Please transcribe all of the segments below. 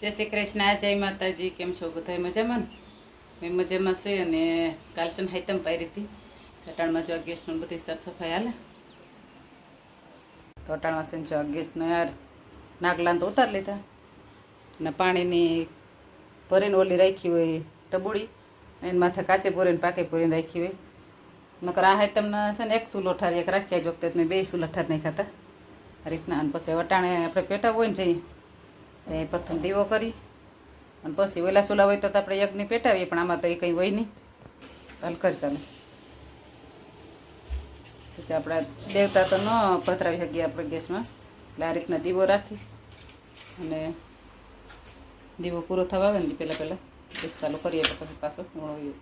જય શ્રી કૃષ્ણ, જય માતાજી. કેમ છો બધા? મજામાં ને? મેં મજામાં છે. અને કાલ છે ને હાઈતમ પારી હતી. અટાણમાં જો ગેસનું બધી સાફ સફાઈ હાલે તો અટાણમાં છે ને જો ગેસનો યાર નાગલાન તો ઉતારી લીધા ને પાણીની ભરીને ઓલી રાખી હોય ટબુડી, એની માથે કાચે પૂરીને પાકે પૂરીને રાખી હોય. નકર આ હાઈતમને છે ને એક ચૂલો ઠારી એક રાખ્યા જ વખતે મેં 2 ચૂલા ઠાર નાખ્યા હતા આ રીતના. અને પછી વટાણે આપણે પેટાવું હોય ને જઈએ એ પ્રથમ દીવો કરી અને પછી ઓલા ચૂલા હોય તો આપણે યજ્ઞ પેટાવીએ, પણ આમાં તો એ કંઈ હોય નહીં. હાલ કરી ચાલે પછી આપણા દેવતા તો ન પધરાવી શકીએ આપણે ગેસમાં, એટલે આ રીતના દીવો રાખી અને દીવો પૂરો થવા આવે ને પહેલાં ગેસ ચાલુ કરીએ તો પછી પાછો મૂળો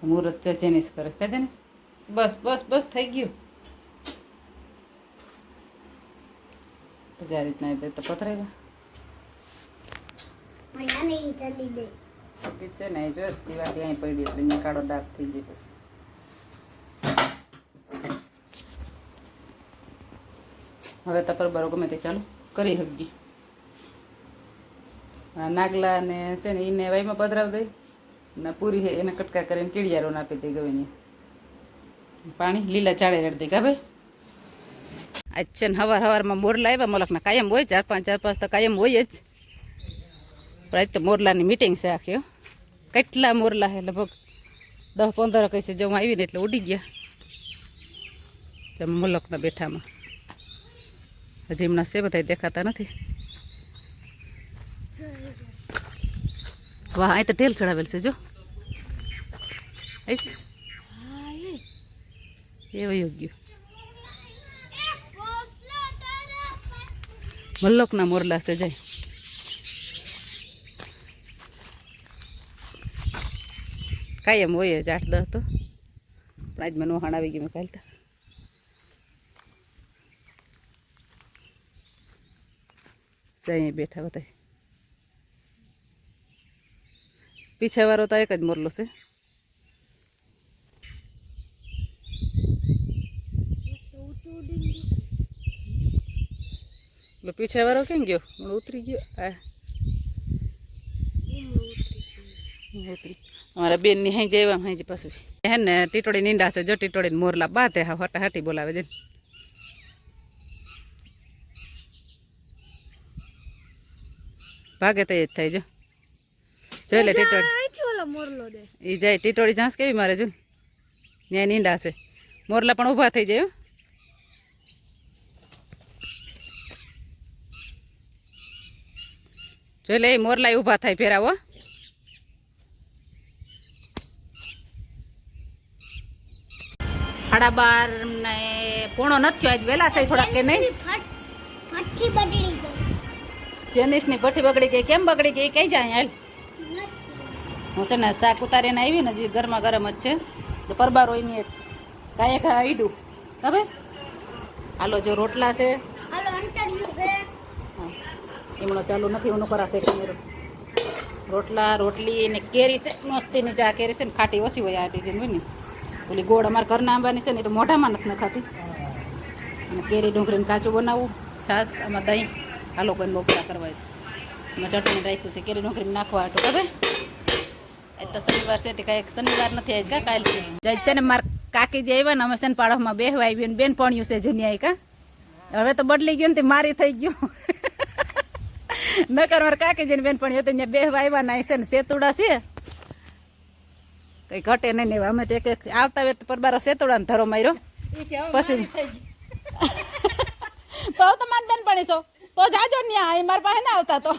મુહૂર્ત જેનિસ કરે કે જેનિસ બસ બસ બસ થઈ ગયું. પછી આ રીતના તો પધરાવ્યા છે ને જો દિવાળી અહીં પડી એટલે અહીંયા કાળો ડાઘ થઈ જાય. પછી હવે તો પરબારો ગમે તે ચાલુ કરી શકીએ. નાગલા ને છે ને એને વાઈમાં પધરાવી દઈ ને પૂરી છે એને કટકા કરીને કીડિયારો આપી દઈ ગમે પાણી લીલા ચાળે રેડી દઈ. કા ભાઈ આજ છે ને સવારમાં મોરલા આવ્યા મોલકના કાયમ હોય 4-5 તો કાયમ હોય જ, પણ આજ તો મોરલાની મિટિંગ છે આખી. કેટલા મોરલા છે લગભગ 10-15 કઈ જો આવીને એટલે ઉડી ગયા મોલકના બેઠામાં. હજી એમના છે બધા દેખાતા નથી. વાહ અહીં તો ઢેલ ચડાવેલ છે જો એવું યોગ્ય મલ્લોકના મોરલા છે જાય. કાયમ હોય જ 8-10 તો, પણ આજ મને વહાણ આવી ગયું મેં કાલતા. અહીંયા બેઠા બધા. પીછાવાળો તો એક જ મોરલો છે. પીછાવાળો કેમ ગયો? ઉતરી ગયો. ઉતરી અમારા બેન ની હાઈ જાય હાઈ પાછું હે ને ટીટોડી નીંડા છે જો. ટીટોડી મોરલા બાતે હા હટા હાટી બોલાવે છે. ભાગે તો એ જ થાય જો. જોઈ લે ટીટોડી એ જાય. ટીટોડી ઝાંસ કેવી મારે જો ત્યાં નીંડા છે. મોરલા પણ ઊભા થઈ જાય. જોઈ લે મોરલા ઊભા થાય ફેરાવો. 12:30 ને પોણો નથી આજ વહેલા છે થોડાક કે નહીં. જેનિસની ભઠ્ઠી બગડી ગઈ. કેમ બગડી ગઈ કઈ જાય હાલ. હું છે ને શાક ઉતારીને આવી ને હજી ગરમા ગરમ જ છે તો પરબારો એની કાંઈ આઈડું હવે હાલો જો રોટલા છે. એમનો ચાલુ નથી ઓનું કરાશે કેમેરો. રોટલા રોટલી ને કેરી છે મસ્તીની ચા કેરી છે ને ખાટી ઓછી હોય આ ડીઝાઇન હોય ને. ઓલી ગોળ અમારા ઘરના આંબાની છે ને તો મોઢામાં નથી નખાતી. અને કેરી ડુંગળીને કાચું બનાવવું છાશ આમાં દહીં હાલો કોઈને બપોરા કરવા એમાં ચટણી રાખ્યું છે કેરી ડુંગળી નાખવા હાટું. હવે એ તો શનિવાર છે તે કાંઈ શનિવાર નથી આજ કા કાલ છે જાય છે ને. મારા કાકી જે આવ્યા ને અમે છે ને પાડોશમાં બેહવા આવી ને બેન પણ્યું છે જુનિયા કા. હવે તો બદલી ગયું ને તે મારી થઈ ગયું. નકર મારા કાકી જઈને બેન પણ હતું ત્યાં બેહવા આવ્યા ના છે ને સેતુડા છે કઈ ઘટે નહીં. ને અમે તો એક આવતા હોય તો પરબારો સેતુડાને ધરો માર્યો પછી તો માન બેન પણ છો તો જાજો ન્યા મારા પાસે ના આવતા તો.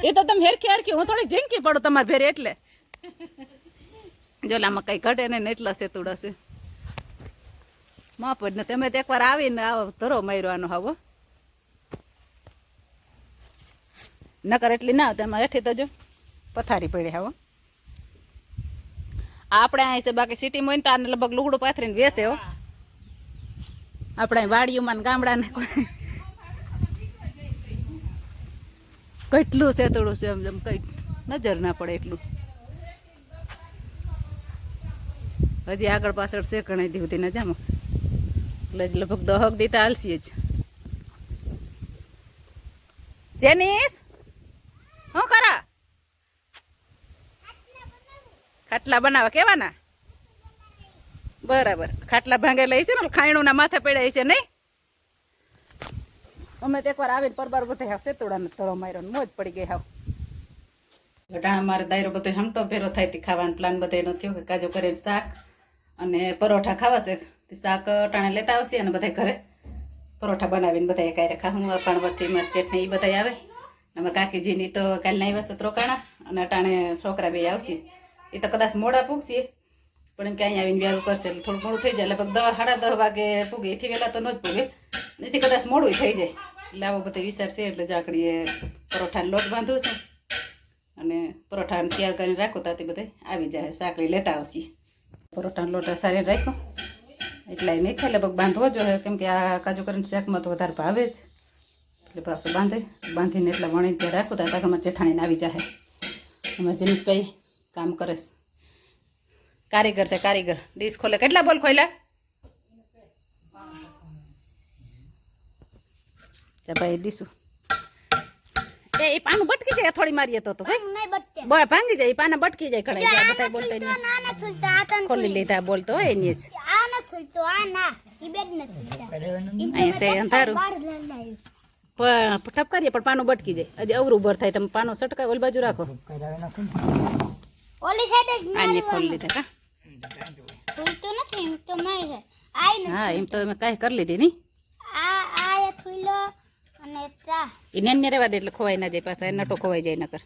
એ તો તમે હેરખી હેરખી હું થોડીક ઝીંકી પડું તમારે ભેરે એટલે જોલામાં કઈ ઘટે નહીં એટલા સેતુડા છે માપ જ ને. તમે તો એકવાર આવીને આવો ધરો માર્યો આનો હાવો નકર એટલી ના આવતા એમાં હેઠી તો જો પથારી પડી હાવો. આપણે અહીં છે બાકી સિટીમાં હોય ને તો આને લગભગ લુગડું પાથરીને વેસે હો. આપણે વાડીઓમાં ને ગામડાને કેટલું સેતુડું છે એમ જેમ કઈ નજર ના પડે એટલું. હજી આગળ પાછળ છે ઘણી દી સુધી ન જામો એટલે લગભગ 10 દી તો હાલશી જ. જેનીસ શું કરા ખાટલા બનાવવા કેવાના બરાબર ખાટલા ભાંગે લઈ છે ને ખાયણું ના માથે પડ્યા છે નહીં અમે તો એકવાર આવીને પરબાર બધે હાવ સેતુડાને તરો માર્યો મોજ પડી ગઈ હાવ ઘટાણા મારે દાયરો બધો હમટો ભેરો થાય તે ખાવાનો પ્લાન બધે થયો કે કાજુ કરીને શાક અને પરોઠા ખાવાશે તે શાક ટાણે લેતા આવશે અને બધા ઘરે પરોઠા બનાવીને બધા એકાયરે ખાવું પાણવરથી ચટણી એ બધા આવે અમારા કાકીજીની તો કાલના આવ્યા છે રોકાણા અને અટાણે છોકરા બે આવશે એ તો કદાચ મોડા પૂગશે પણ એમ કે અહીંયા આવીને વ્યારું કરશે એટલે થોડું મોડું થઈ જાય લગભગ 10-10 વાગે પૂગે એથી વહેલા તો ન જ પૂગે એથી કદાચ મોડું થઈ જાય એટલે આવો બધો વિચાર છે એટલે જાકડીએ પરોઠાનો લોટ બાંધવું છે અને પરોઠાને તૈયાર કરીને રાખો તાથી બધે આવી જાય સાકરી લેતા આવશે પરોઠાનો લોટ સારી રાખ્યો એટલે નહીં ખાય લગભગ બાંધવો જોઈએ કેમ કે આ કાજુ કરીને શાકમાં તો વધારે ભાવે જ એટલે પાછું બાંધીને એટલે વણી ત્યાં રાખું ત્યાં તાકામાં જેઠાણીને આવી જાય અમારા જીનિસભાઈ કામ કરે છે કારીગર છે કારીગર ડીશ ખોલે કેટલા બોલ ખોલ્યા ભાઈ ડીશું એ પાનું બટકી જાય થોડી મારીએ તો ભાઈ ભાંગી જાય પાના બટકી જાય કડાઈ બધા બોલતા ખોલી લીધા બોલતો હોય એની જ અહીંયા છે અંધારું પણ ઠપકારીએ પણ પાનું બટકી જાય હજી અવરું બર થાય તમે પાનું સટકાય ઓલી બાજુ રાખો આને ખોલી લીધા હા એમ તો મેં કાંઈ કરી લીધી નહીં એ નાની રહેવા દે એટલે ખોવાઈ ના જાય પાછા નટો ખોવાઈ જાય નકર